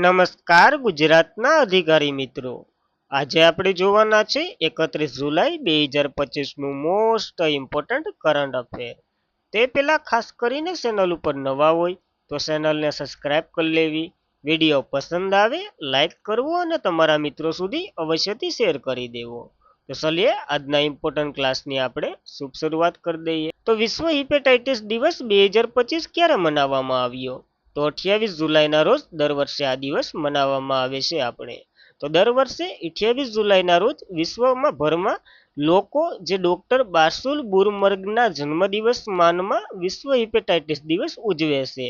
નમસ્કાર ગુજરાતના અધિકારી મિત્રો, આજે આપણે જોવાના છે 31 જુલાઈ 2025 નું મોસ્ટ ઇમ્પોર્ટન્ટ કરંટ અફેર. તે પહેલા ખાસ કરીને ચેનલ ઉપર નવા હોય તો ચેનલને સબસ્ક્રાઇબ કરી લેવી, વિડીયો પસંદ આવે લાઈક કરવો અને તમારા મિત્રો સુધી અવશ્યથી શેર કરી દેવો. તો ચલીએ આજના ઇમ્પોર્ટન્ટ ક્લાસની આપણે શુભ શરૂઆત કરી દઈએ. તો વિશ્વ હિપેટાઇટિસ દિવસ 2025 ક્યારે મનાવવામાં આવ્યો? તો 28 જુલાઈના રોજ દર વર્ષે આ દિવસ મનાવવામાં આવે છે. આપણે તો દર વર્ષે 28 જુલાઈના રોજ વિશ્વમાં ભરમાં લોકો જે ડોક્ટર બાર્સુલ બુરમર્ગના જન્મદિવસ માનમાં વિશ્વ હિપેટાઇટિસ દિવસ ઉજવે છે.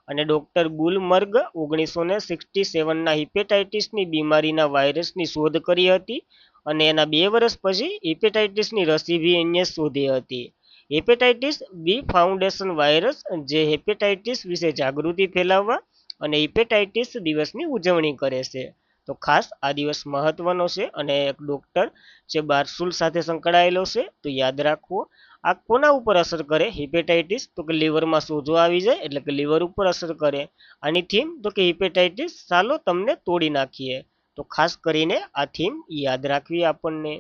અને ડોક્ટર બુલમર્ગ 1967ના હિપેટાઇટિસની બીમારીના વાયરસની શોધ કરી હતી અને એના 2 વર્ષ પછી હિપેટાઇટિસની રસી બી એને શોધી હતી. હેપેટાઇટિસ બી ફાઉન્ડેશન વાયરસ જે હેપેટાઇટિસ વિશે જાગૃતિ ફેલાવવા અને હિપેટાઇટિસ દિવસની ઉજવણી કરે છે. તો ખાસ આ દિવસ મહત્વનો છે અને એક ડોક્ટર જે બાર્સુલ સાથે સંકળાયેલો છે, તો યાદ રાખવો. આ કોના ઉપર અસર કરે હિપેટાઇટિસ? તો કે લીવરમાં સોજો આવી જાય એટલે કે લીવર ઉપર અસર કરે. આની થીમ તો કે હિપેટાઇટિસ ચાલો તમને તોડી નાખીએ. તો ખાસ કરીને આ થીમ યાદ રાખવી આપણને.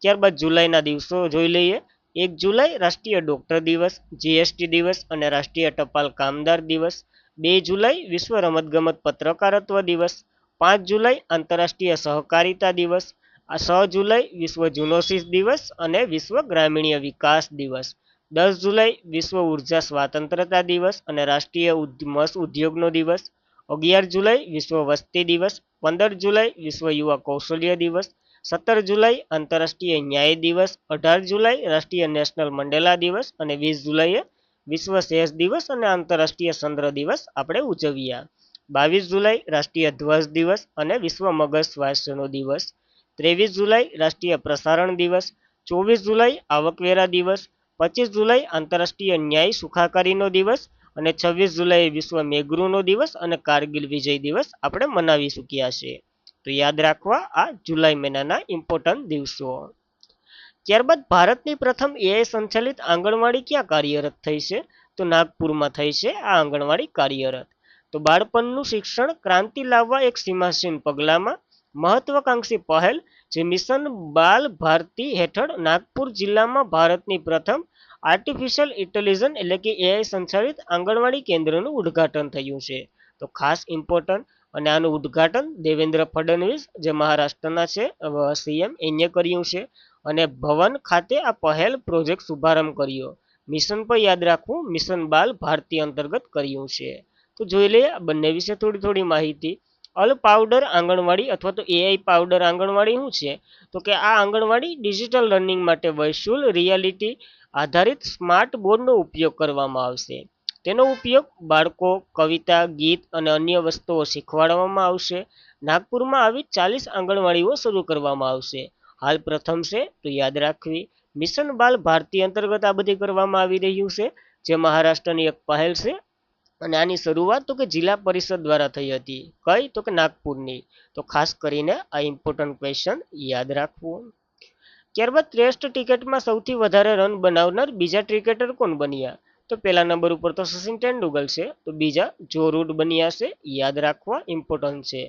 ત્યારબાદ જુલાઈના દિવસો જોઈ લઈએ. 1 જુલાઈ રાષ્ટ્રીય ડોક્ટર દિવસ, જીએસટી દિવસ અને રાષ્ટ્રીય ટપાલ કામદાર દિવસ. 2 જુલાઈ વિશ્વ રમતગમત પત્રકારત્વ દિવસ. 5 જુલાઈ આંતરરાષ્ટ્રીય સહકારિતા દિવસ. 6 જુલાઈ વિશ્વ જૂનોસિસ દિવસ અને વિશ્વ ગ્રામીણ વિકાસ દિવસ. 10 જુલાઈ વિશ્વ ઉર્જા સ્વતંત્રતા દિવસ અને રાષ્ટ્રીય મત્સ્ય ઉદ્યોગનો દિવસ. 11 જુલાઈ વિશ્વ વસ્તી દિવસ. 15 જુલાઈ વિશ્વ યુવા કૌશલ્ય દિવસ. 17 જુલાઈ આંતરરાષ્ટ્રીય ન્યાય દિવસ. 18 જુલાઈ રાષ્ટ્રીય નેશનલ મંડેલા દિવસ અને 20 જુલાઈએ વિશ્વ સેસ દિવસ અને આંતરરાષ્ટ્રીય ચંદ્ર દિવસ આપણે ઉજવ્યા. 22 જુલાઈ રાષ્ટ્રીય ધ્વજ દિવસ અને વિશ્વ મગજ સ્વાસ્થ્યનો દિવસ. 23 જુલાઈ રાષ્ટ્રીય પ્રસારણ દિવસ. 24 જુલાઈ આવકવેરા દિવસ. 25 જુલાઈ આંતરરાષ્ટ્રીય ન્યાય સુખાકારીનો દિવસ અને 26 જુલાઈ વિશ્વ મેઘૃનો દિવસ અને કારગિલ વિજય દિવસ આપણે મનાવી ચૂક્યા છે. તો યાદ રાખવા આ જુલાઈ મહિનાના ઇમ્પોર્ટન્ટ દિવસો. ત્યારબાદ ભારતની પ્રથમ એઆઈ સંચાલિત આંગણવાડી ક્યાં કાર્યરત થઈ છે? તો નાગપુરમાં થઈ છે આ આંગણવાડી કાર્યરત. તો બાળપણનું શિક્ષણ ક્રાંતિ લાવવા એક સીમાસીન પગલામાં મહત્વકાંક્ષી પહેલ જે મિશન બાલ ભારતી હેઠળ નાગપુર જિલ્લામાં ભારતની પ્રથમ આર્ટિફિશિયલ ઇન્ટેલિજન્સ એટલે કે એઆઈ સંચાલિત આંગણવાડી કેન્દ્રનું ઉદ્ઘાટન થયું છે. તો ખાસ ઇમ્પોર્ટન્ટ અને આનું ઉદ્ઘાટન દેવેન્દ્ર ફડણવીસ જે મહારાષ્ટ્રના છે સીએમ એને કર્યું છે અને ભવન ખાતે આ પહેલ પ્રોજેક્ટ શુભારંભ કર્યો. મિશન પર યાદ રાખવું, મિશન બાલ ભારતી અંતર્ગત કર્યું છે. તો જોઈ લઈએ આ બંને વિશે થોડી માહિતી. અલ પાવડર આંગણવાડી અથવા તો એઆઈ પાવડર આંગણવાડી શું છે? તો કે આ આંગણવાડી ડિજિટલ લર્નિંગ માટે વર્ચ્યુઅલ રિયાલિટી આધારિત સ્માર્ટ બોર્ડનો ઉપયોગ કરવામાં આવશે. તેનો ઉપયોગ બાળકો કવિતા, ગીત અને અન્ય વસ્તુઓ શીખવાડવામાં આવશે. નાગપુરમાં આવી 40 આંગણવાડીઓ શરૂ કરવામાં આવશે. હાલ પ્રથમ છે, તો યાદ રાખવી. મિશન બાલ ભારતી અંતર્ગત આ બધી કરવામાં આવી રહ્યું છે, જે મહારાષ્ટ્રની એક પહેલ છે અને આની શરૂઆત તો કે જિલ્લા પરિષદ દ્વારા થઈ હતી. કઈ? તો કે નાગપુરની. તો ખાસ કરીને આ ઇમ્પોર્ટન્ટ ક્વેશ્ચન યાદ રાખવું. ત્યારબાદ ટેસ્ટ ક્રિકેટમાં સૌથી વધારે રન બનાવનાર બીજા ક્રિકેટર કોણ બન્યા? તો પહેલા નંબર ઉપર તો સચિન તેંડુલકર છે, તો બીજા જો રૂટ બન્યા છે. યાદ રાખવા ઇમ્પોર્ટન્ટ છે.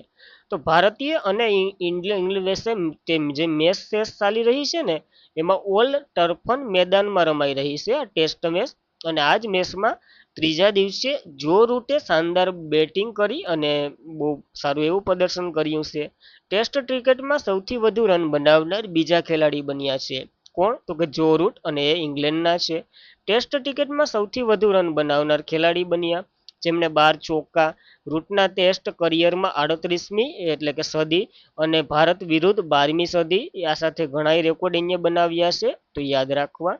તો ભારતીય અને ઇંગ્લેન્ડ વચ્ચે જે મેચ ચાલી રહી છે ને, એમાં ઓલ ટર્ફન મેદાનમાં રમાઈ રહી છે આ ટેસ્ટ મેચ. અને આ જ મેચમાં ત્રીજા દિવસે જો રૂટે શાનદાર બેટિંગ કરી અને બહુ સારું એવું પ્રદર્શન કર્યું છે. ટેસ્ટ ક્રિકેટમાં સૌથી વધુ રન બનાવનાર બીજા ખેલાડી બન્યા છે. કોણ? તો કે જો રૂટ અને એ ઇંગ્લેન્ડના છે. ટેસ્ટ ક્રિકેટમાં સૌથી વધુ રન બનાવનાર ખેલાડી બન્યા, જેમણે 12 ચોક્કા. રૂટના ટેસ્ટ કરિયરમાં 38મી એટલે કે સદી અને ભારત વિરુદ્ધ 12મી સદી આ સાથે ઘણા રેકોર્ડ એને બનાવ્યા છે. તો યાદ રાખવા.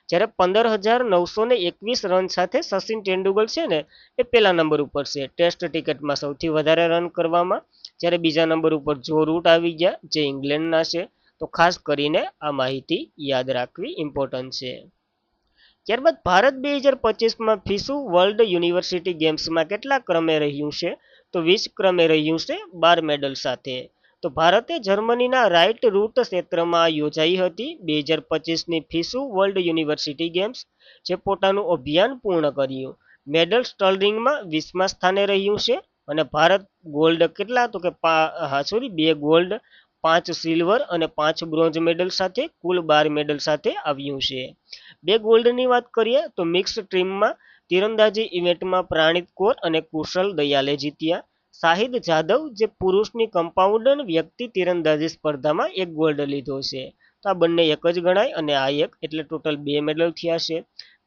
જ્યારે 15,921 રન સાથે સચિન તેંડુલકર છે ને એ પહેલા નંબર ઉપર છે ટેસ્ટ ક્રિકેટમાં સૌથી વધારે રન કરવામાં. જ્યારે બીજા નંબર ઉપર જો રૂટ આવી ગયા જે ઇંગ્લેન્ડના છે. તો ખાસ કરીને આ માહિતી યાદ રાખવી ઇમ્પોર્ટન્ટ છે. ત્યારબાદ ભારત 2025માં ફિસુ વર્લ્ડ યુનિવર્સિટી ગેમ્સમાં કેટલા ક્રમે રહ્યું છે? તો 20 ક્રમે રહ્યું છે 12 મેડલ સાથે. તો ભારતે જર્મનીના રાઇટ રૂટ ક્ષેત્રમાં યોજાઈ હતી 2025ની ફિસુ વર્લ્ડ યુનિવર્સિટી ગેમ્સ, જે પોતાનું અભિયાન પૂર્ણ કર્યું. મેડલ સ્ટર્લિંગમાં 20મા સ્થાને રહ્યું છે. અને ભારત ગોલ્ડ કેટલા તો કે 2 ગોલ્ડ, 5 સિલ્વર અને 5 બ્રોન્ઝ મેડલ સાથે કુલ 12 મેડલ સાથે આવ્યું છે. 2 ગોલ્ડની વાત કરીએ તો મિક્સ ટીમમાં તીરંદાજી ઇવેન્ટમાં પ્રાણિત કૌર અને કુશલ દયાલે જીત્યા. શાહિદ જાદવ જે પુરુષની કમ્પાઉન્ડ વ્યક્તિ તીરંદાજી સ્પર્ધામાં 1 ગોલ્ડ લીધો છે. તો આ બંને એક જ ગણાય અને આ એક એટલે ટોટલ 2 મેડલ થયા છે.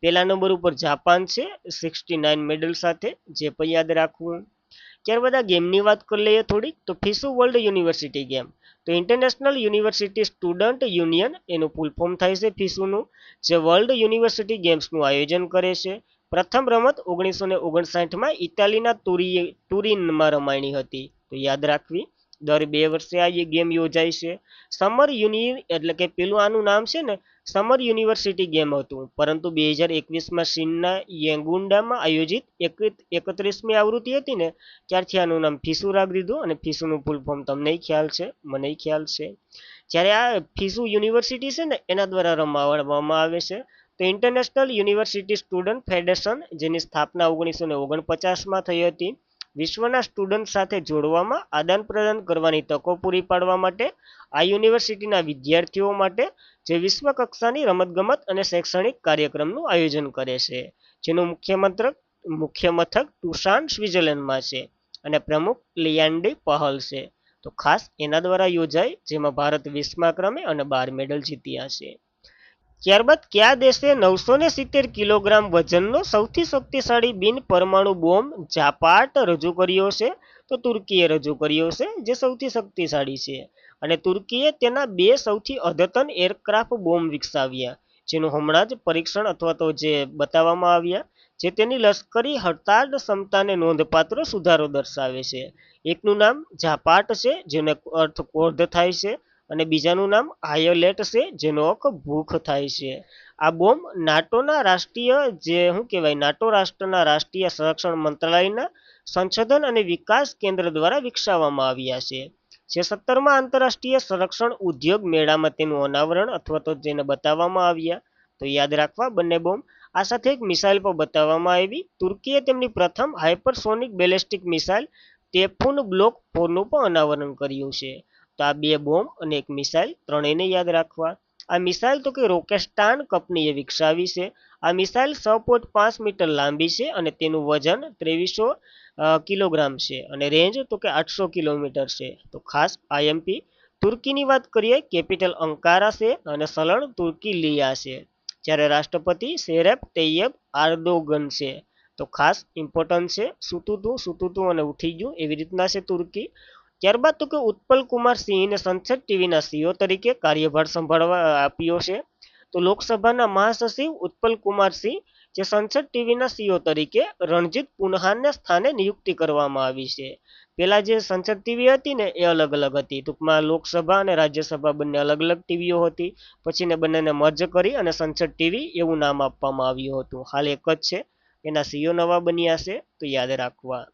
પહેલા નંબર ઉપર જાપાન છે 69 મેડલ સાથે, જે પણ યાદ રાખવું. ત્યારબાદ આ ગેમની વાત કરી લઈએ થોડીક, તો ફિસુ વર્લ્ડ યુનિવર્સિટી ગેમ. તો ઇન્ટરનેશનલ યુનિવર્સિટી સ્ટુડન્ટ યુનિયન એનું ફૂલ ફોર્મ થાય છે ફિસુનું, જે વર્લ્ડ યુનિવર્સિટી ગેમ્સનું આયોજન કરે છે. પ્રથમ રમત 1959માં ઇટાલીના તુરીનમાં રમાણી હતી, તો યાદ રાખવી. દર 2 વર્ષે આ ગેમ યોજાય છે. સમર એટલે કે પેલું આનું નામ છે ને સમર યુનિવર્સિટી ગેમ હતું, પરંતુ 2021માં ચીનના યેંગુન્ડામાં આયોજિત 31મી આવૃત્તિ હતી ને ત્યારથી આનું નામ ફિસુ રાખી દીધું, અને ફિસુનું ફૂલ ફોર્મ તમને ખ્યાલ છે, મને ખ્યાલ છે. જ્યારે આ ફિસુ યુનિવર્સિટી છે ને એના દ્વારા રમાડવામાં આવે છે. તો ઇન્ટરનેશનલ યુનિવર્સિટી સ્ટુડન્ટ ફેડરેશન, જેની સ્થાપના 1949માં થઈ હતી, વિશ્વના સ્ટુડન્ટ સાથે જોડવામાં, આદાન પ્રદાન કરવાની તકો પૂરી પાડવા માટે આ યુનિવર્સિટીના વિદ્યાર્થીઓ માટે જે વિશ્વ કક્ષાની રમતગમત અને શૈક્ષણિક કાર્યક્રમનું આયોજન કરે છે, જેનું મુખ્ય મથક ટુસાન સ્વિટ્ઝરલેન્ડમાં છે અને પ્રમુખ લિયાન્ડી પહલ છે. તો ખાસ એના દ્વારા યોજાય, જેમાં ભારત 20મા ક્રમે અને 12 મેડલ જીત્યા છે. ત્યારબાદ કયા દેશે 970 કિલોગ્રામ વજનનો સૌથી શક્તિશાળી બિન પરમાણુ બોમ્બ જાપાટ રજૂ કર્યો છે? તો તુર્કીએ રજૂ કર્યો છે, જે સૌથી શક્તિશાળી છે. અને તુર્કીએ તેના 2 સૌથી અદ્યતન એરક્રાફ્ટ બોમ્બ વિકસાવ્યા, જેનું હમણાં જ પરીક્ષણ અથવા તો જે બતાવવામાં આવ્યા, જે તેની લશ્કરી હડતાળ ક્ષમતાને નોંધપાત્ર સુધારો દર્શાવે છે. એકનું નામ જાપાટ છે, જેનો અર્થ ક્રોધ થાય છે, અને બીજાનું નામ હાયલેટ છે, જેનો અર્થ ભૂખ થાય છે. આ બોમ્બ નાટોના નાટો રાષ્ટ્રના રાષ્ટ્રીય સંરક્ષણ મંત્રાલયના સંશોધન અને વિકાસ કેન્દ્ર દ્વારા વિકસાવવામાં આવ્યા છે. જે 17મા આંતરરાષ્ટ્રીય સંરક્ષણ ઉદ્યોગ મેળામાં તેનું અનાવરણ અથવા તો જેને બતાવવામાં આવ્યા, તો યાદ રાખવા બંને બોમ્બ. આ સાથે એક મિસાઇલ પણ બતાવવામાં આવી. તુર્કીએ તેમની પ્રથમ હાઇપરસોનિક બેલેસ્ટિક મિસાઇલ ટેફૂન બ્લોક 4નું પણ અનાવરણ કર્યું છે. તો આ 2 બોમ્બ અને એક મિસાઇલ, ત્રણેયને યાદ રાખવા. આ મિસાઇલ તો કે રોકેસ્ટાન કંપનીએ વિકસાવી છે. આ મિસાઇલ 6.5 મીટર લાંબી છે અને તેનું વજન 2300 કિલોગ્રામ છે, અને રેન્જ તો કે 800 કિલોમીટર છે. તો ખાસ આઈએમપી. તુર્કીની વાત કરીએ, કેપિટલ અંકારા છે અને સલણ તુર્કી લિયા છે, જ્યારે રાષ્ટ્રપતિ શેરેપ તૈયબ આર્દોગન છે. તો ખાસ ઇમ્પોર્ટન્ટ છે. સુતુતું અને ઉઠી ગયું એવી રીતના છે તુર્કી. ત્યારબાદ તો કે ઉત્પલ કુમાર સિંહને સંસદ ટીવીના સીઓ તરીકે કાર્યભાર સંભાળવા આપ્યો છે. તો લોકસભાના મહાસચિવ ઉત્પલ કુમાર સિંહ, જે સંસદ ટીવીના સીઓ તરીકે રણજીત પુનહાના સ્થાને નિયુક્તિ કરવામાં આવી છે. પેલા જે સંસદ ટીવી હતી ને એ અલગ અલગ હતી, ટૂંકમાં લોકસભા અને રાજ્યસભા બંને અલગ અલગ ટીવીઓ હતી. પછી ને બંનેને મર્જ કરી અને સંસદ ટીવી એવું નામ આપવામાં આવ્યું હતું. હાલ એક જ છે, એના સીઓ નવા બન્યા છે, તો યાદ રાખવા.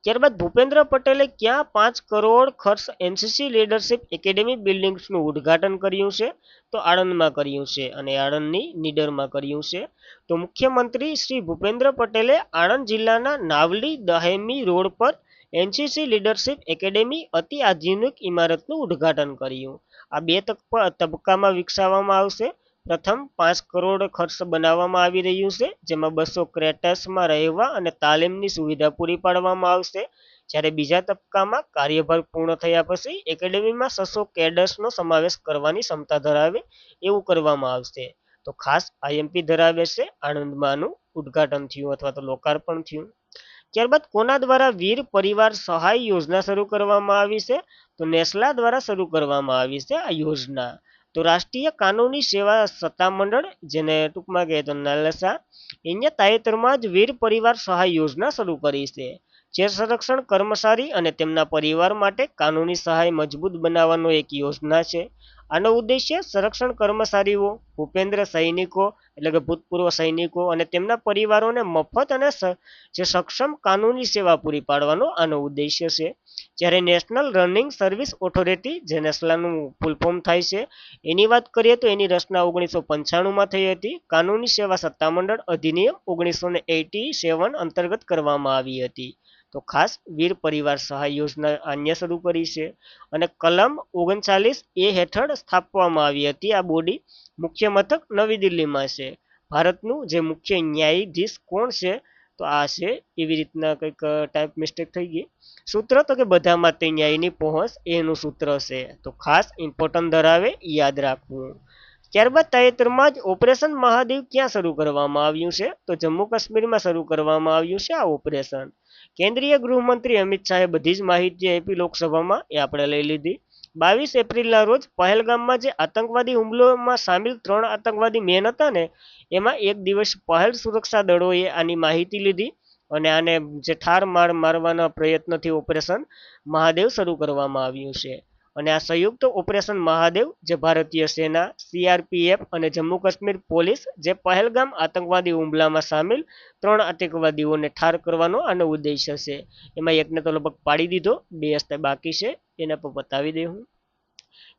ત્યારબાદ ભૂપેન્દ્ર પટેલે ક્યાં 5 કરોડ ખર્ચ એનસીસી લીડરશિપ એકેડેમી બિલ્ડિંગ્સનું ઉદ્ઘાટન કર્યું છે? તો આણંદમાં કર્યું છે, અને આણંદની નીડરમાં કર્યું છે. તો મુખ્યમંત્રી શ્રી ભૂપેન્દ્ર પટેલે આણંદ જિલ્લાના નાવલી દહેમી રોડ પર એનસીસી લીડરશિપ એકેડેમી અતિ આધુનિક ઇમારતનું ઉદ્ઘાટન કર્યું. આ 2 તબક્કામાં વિકસાવવામાં આવશે. પ્રથમ 5 કરોડ ખર્ચ બનાવવામાં આવી રહ્યું છે, જેમાં 200 ક્રેટસમાં રહેવા અને તાલીમની સુવિધા પૂરી પાડવામાં આવશે. જ્યારે બીજા તબક્કામાં કાર્યભાર પૂર્ણ થયા પછી એકેડેમીમાં 600 કેડર્સનો સમાવેશ કરવાની ક્ષમતા ધરાવે એવું કરવામાં આવશે. તો ખાસ આઈએમપી ધરાવે છે. આણંદમાંનું ઉદ્ઘાટન થયું અથવા તો લોકાર્પણ થયું. ત્યારબાદ કોના દ્વારા વીર પરિવાર સહાય યોજના શરૂ કરવામાં આવી છે? તો નેસ્લા દ્વારા શરૂ કરવામાં આવી છે આ યોજના. તો રાષ્ટ્રીય કાનૂની સેવા સત્તામંડળ, જેને ટૂંકમાં કહે તો નાલસા, એને તાજેતરમાં જ વીર પરિવાર સહાય યોજના શરૂ કરી છે, જે સંરક્ષણ કર્મચારી અને તેમના પરિવાર માટે કાનૂની સહાય મજબૂત બનાવવાનો એક યોજના છે. આનો ઉદ્દેશ્ય સંરક્ષણ કર્મચારીઓ, ભૂપેન્દ્ર સૈનિકો એટલે કે ભૂતપૂર્વ સૈનિકો અને તેમના પરિવારોને મફત અને જે સક્ષમ કાનૂની સેવા પૂરી પાડવાનો આનો ઉદ્દેશ્ય છે. જ્યારે નેશનલ રનિંગ સર્વિસ ઓથોરિટી, જે નેસ્લાનું ફૂલ ફોર્મ થાય છે, એની વાત કરીએ તો એની રચના 1995માં થઈ હતી. કાનૂની સેવા સત્તામંડળ અધિનિયમ 1987 અંતર્ગત કરવામાં આવી હતી. તો તો ખાસ વીર પરિવાર સહાય યોજના અન્ય શરૂ કરી છે. અને કલમ 39A હેઠળ સ્થાપવામાં આવી હતી આ બોડી. મુખ્ય મથક નવી દિલ્હીમાં છે. ભારતનું જે મુખ્ય ન્યાયાધીશ કોણ છે? તો આ છે. એવી રીતના કંઈક ટાઈપ મિસ્ટેક થઈ ગઈ. સૂત્ર તો કે બધા માટે ન્યાયની પહોંચ એનું સૂત્ર છે. તો ખાસ ઇમ્પોર્ટન્ટ ધરાવે, યાદ રાખવું. ત્યારબાદ તાજેતરમાં જ ઓપરેશન મહાદેવ ક્યાં શરૂ કરવામાં આવ્યું છે? તો જમ્મુ કાશ્મીરમાં શરૂ કરવામાં આવ્યું છે આ ઓપરેશન. કેન્દ્રીય ગૃહમંત્રી અમિત શાહે બધી જ માહિતી આપી લોકસભામાં, એ આપણે લઈ લીધી. 22 એપ્રિલના રોજ પહેલગામમાં જે આતંકવાદી હુમલોમાં સામેલ 3 આતંકવાદી મેન હતા ને, એમાં એક દિવસ પહેલ સુરક્ષા દળોએ આની માહિતી લીધી અને આને જે ઠાર મારવાના પ્રયત્નથી ઓપરેશન મહાદેવ શરૂ કરવામાં આવ્યું છે. અને આ સંયુક્ત ઓપરેશન મહાદેવ જે ભારતીય સેના, સીઆરપીએફ અને જમ્મુ કાશ્મીર પોલીસ જે પહેલગામ આતંકવાદી હુમલામાં સામેલ 3 આતંકવાદીઓને ઠાર કરવાનો આનો ઉદ્દેશ્ય છે. એમાં એકને તો લગભગ પાડી દીધો, 2 હસ્તે બાકી છે, એને પણ બતાવી દઉં.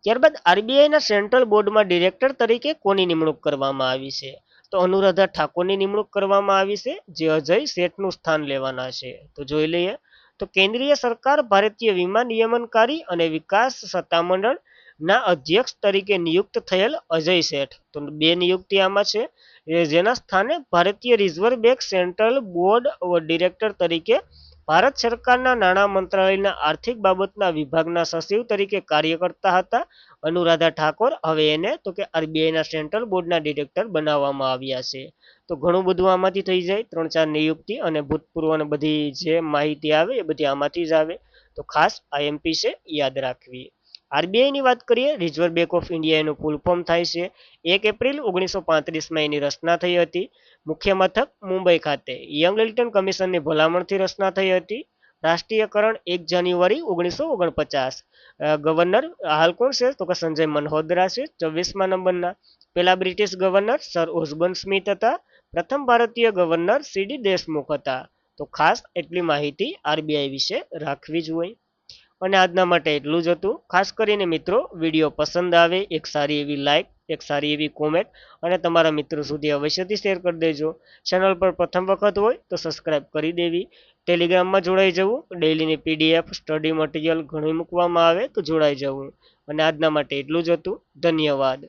ત્યારબાદ આરબીઆઈના સેન્ટ્રલ બોર્ડમાં ડિરેક્ટર તરીકે કોની નિમણૂક કરવામાં આવી છે? તો અનુરાધા ઠાકોરની નિમણૂક કરવામાં આવી છે, જે અજય શેઠનું સ્થાન લેવાના છે. તો જોઈ લઈએ. તો કેન્દ્રીય સરકાર ભારતીય વીમા નિયમનકારી અને વિકાસ સત્તામંડળ ના અધ્યક્ષ તરીકે નિયુક્ત થયેલ અજય શેઠ. તો 2 નિયુક્તિ આમાં છે. જેના સ્થાને ભારતીય reserve bank central board director તરીકે ભારત સરકારના નાણાં મંત્રાલયના આર્થિક બાબતના વિભાગના સચિવ તરીકે કાર્ય કરતા હતા અનુરાધા ઠાકોર. હવે એને તો કે આરબીઆઈના સેન્ટ્રલ બોર્ડના ડિરેક્ટર બનાવવામાં આવ્યા છે. તો ઘણું બધું આમાંથી થઈ જાય, 3-4 નિયુક્તિ અને ભૂતપૂર્વ અને બધી જે માહિતી આવે એ બધી આમાંથી જ આવે. તો ખાસ આઈએમપી છે, યાદ રાખવી. આરબીઆઈની વાત કરીએ, રિઝર્વ બેંક ઓફ ઇન્ડિયા એનું ફૂલ ફોર્મ થાય છે. 1 એપ્રિલ 1935માં એની રચના થઈ હતી. મુખ્ય મથક મુંબઈ ખાતે. યંગ લિલ્ટન કમિશનની ભલામણથી રચના થઈ હતી. રાષ્ટ્રીયકરણ 1 જાન્યુઆરી 1949. ગવર્નર હાલ કોણ છે? તો કે સંજય મલ્હોત્રા છે, 24મા નંબરના. પેલા British governor sir Osborne Smith હતા. પ્રથમ ભારતીય ગવર્નર સીડી દેશમુખ હતા. તો ખાસ એટલી માહિતી આરબીઆઈ વિશે રાખવી જ હોય. અને આજના માટે એટલું જ હતું. ખાસ કરીને મિત્રો, વિડીયો પસંદ આવે એક સારી એવી લાઈક, એક સારી એવી કોમેન્ટ અને તમારા મિત્રો સુધી અવશ્યથી શેર કરી દેજો. ચેનલ પર પ્રથમ વખત હોય તો સબસ્ક્રાઈબ કરી દેવી. ટેલિગ્રામમાં જોડાઈ જવું. ડેઈલીની પીડીએફ, સ્ટડી મટીરિયલ ઘણું મૂકવામાં આવે તો જોડાઈ જવું. અને આજના માટે એટલું જ હતું. ધન્યવાદ.